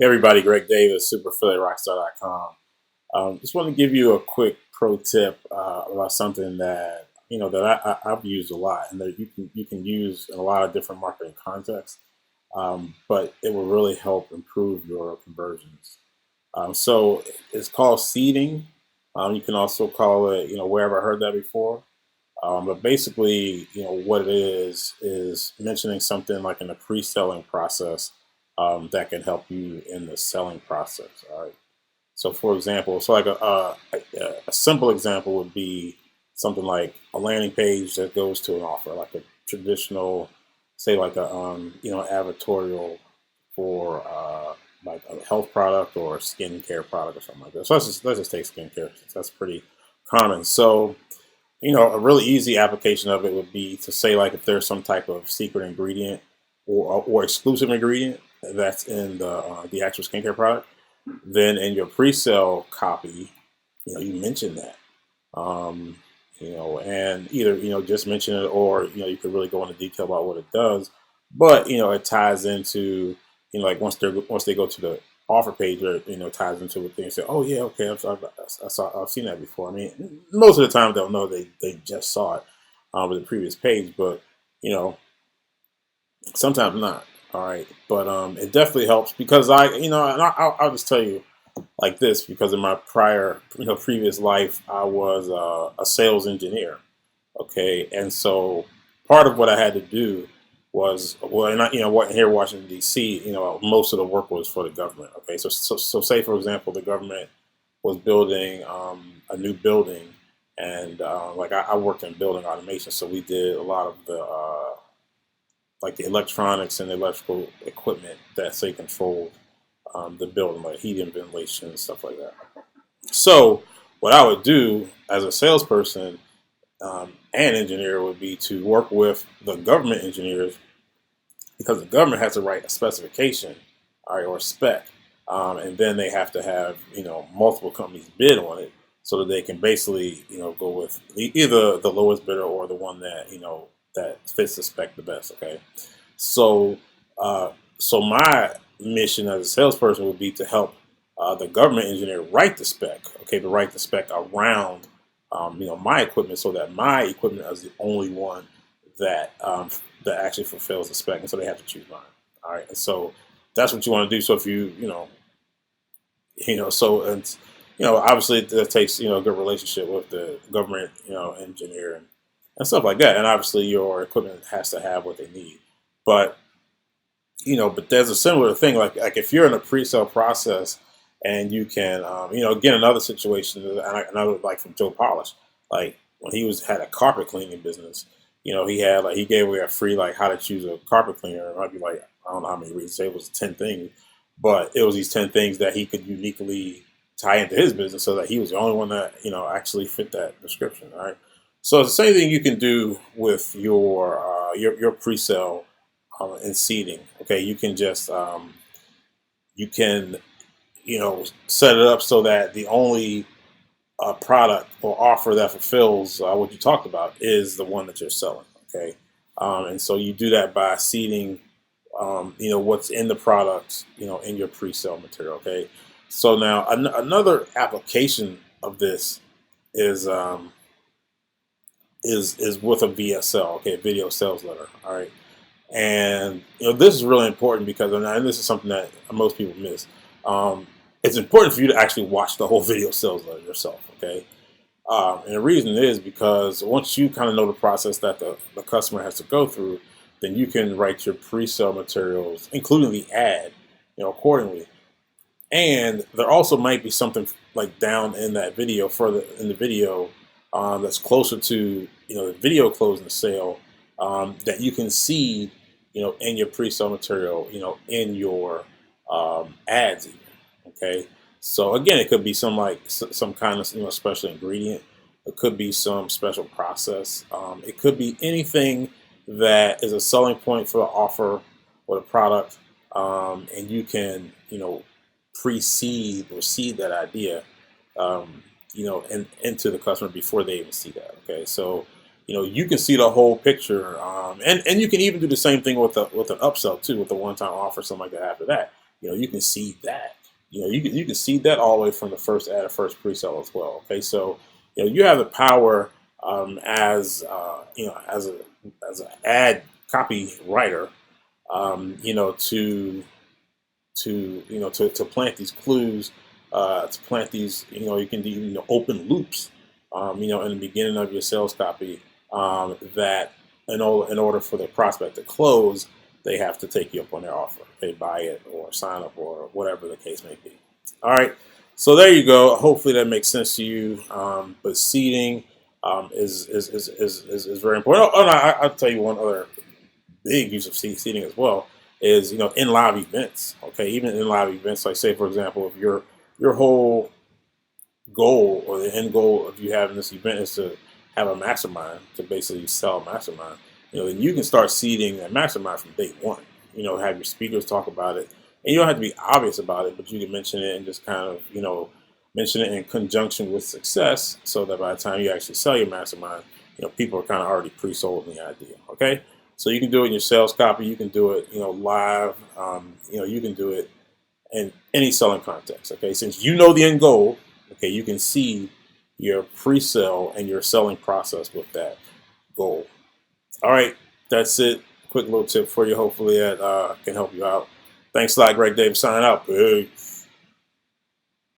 Hey everybody, Greg Davis, SuperAffiliateRockstar.com. Just want to give you a quick pro tip about something that I've used a lot, and that you can use in a lot of different marketing contexts. But it will really help improve your conversions. So it's called seeding. You can also call it, where have I heard that before? But basically, what it is mentioning something like in the pre-selling process that can help you in the selling process. All right. So, for example, so like a simple example would be something like a landing page that goes to an offer, like a traditional, say, like a advertorial for like a health product or a skincare product or something like that. So let's just take skincare, since that's pretty common. So a really easy application of it would be to say, like, if there's some type of secret ingredient or exclusive ingredient that's in the actual skincare product, then in your pre-sale copy, you mention that. Um, and either just mention it, or you could really go into detail about what it does. But it ties into like once they go to the offer page, or ties into what they say. Oh yeah, okay, I've seen that before. I mean, most of the time they'll know they just saw it with the previous page, but you know sometimes not. All right, but it definitely helps because and I'll just tell you like this, because in my prior previous life I was a sales engineer. Okay, and so part of what I had to do was, well, and here in Washington D.C., most of the work was for the government. Okay, so say for example the government was building a new building, and like I worked in building automation, so we did a lot of the like the electronics and electrical equipment that say controlled the building, like heating, ventilation, and stuff like that. So what I would do as a salesperson and engineer would be to work with the government engineers, because the government has to write a specification, all right, or a spec, and then they have to have multiple companies bid on it, so that they can basically go with either the lowest bidder or the one that that fits the spec the best. Okay, so so my mission as a salesperson would be to help the government engineer write the spec. Okay, to write the spec around my equipment, so that my equipment is the only one that that actually fulfills the spec, and so they have to choose mine. All right, and so that's what you want to do. So if so it's obviously that takes a good relationship with the government engineer and stuff like that, and obviously your equipment has to have what they need. But but there's a similar thing, like if you're in a pre-sale process and you can again, another situation, and I would like from Joe Polish, like when he had a carpet cleaning business. He gave away a free, like, how to choose a carpet cleaner. It might be like, I don't know how many reasons, say it was 10 things, but it was these 10 things that he could uniquely tie into his business, so that he was the only one that actually fit that description. All right, so it's the same thing you can do with your pre-sale and seeding. Okay, you can just you can set it up so that the only product or offer that fulfills what you talked about is the one that you're selling. Okay, and so you do that by seeding what's in the product in your pre-sale material. Okay, so now another application of this is is with a VSL. Okay, video sales letter. All right. And this is really important, because, and this is something that most people miss. Um, it's important for you to actually watch the whole video sales letter yourself. Okay, and the reason is because once you kind of know the process that the customer has to go through, then you can write your pre-sale materials, including the ad, accordingly. And there also might be something like down in that video, further in the video, that's closer to the video closing the sale, that you can see in your pre-sale material, in your ads even. Okay, so again, it could be some kind of special ingredient. It could be some special process. It could be anything that is a selling point for the offer or the product, and you can precede or seed that idea, and into the customer before they even see that. Okay, so you can see the whole picture, and you can even do the same thing with an upsell too, with a one time offer, something like that after that. you can see that. You can see that all the way from the first ad, first pre-sale as well. Okay, so you have the power as an ad copywriter, to plant these clues, to plant these, you can do open loops, in the beginning of your sales copy, that in order for the prospect to close, they have to take you up on their offer. They buy it or sign up or whatever the case may be. All right. So there you go. Hopefully that makes sense to you. But seeding is very important. Oh, no, I'll tell you one other big use of seating as well is in live events. Okay, even in live events, like say for example, if your whole goal or the end goal of you having this event is to have a mastermind, to basically sell a mastermind, then you can start seeding that mastermind from day one. Have your speakers talk about it, and you don't have to be obvious about it, but you can mention it and just kind of mention it in conjunction with success, so that by the time you actually sell your mastermind, people are kind of already pre-sold in the idea. Okay, so you can do it in your sales copy, you can do it live, you can do it in any selling context. Okay, since you know the end goal, okay, you can see your pre-sale and your selling process with that goal. All right, that's it. Quick little tip for you. Hopefully that can help you out. Thanks a lot, Greg Davis. Signing out. Peace.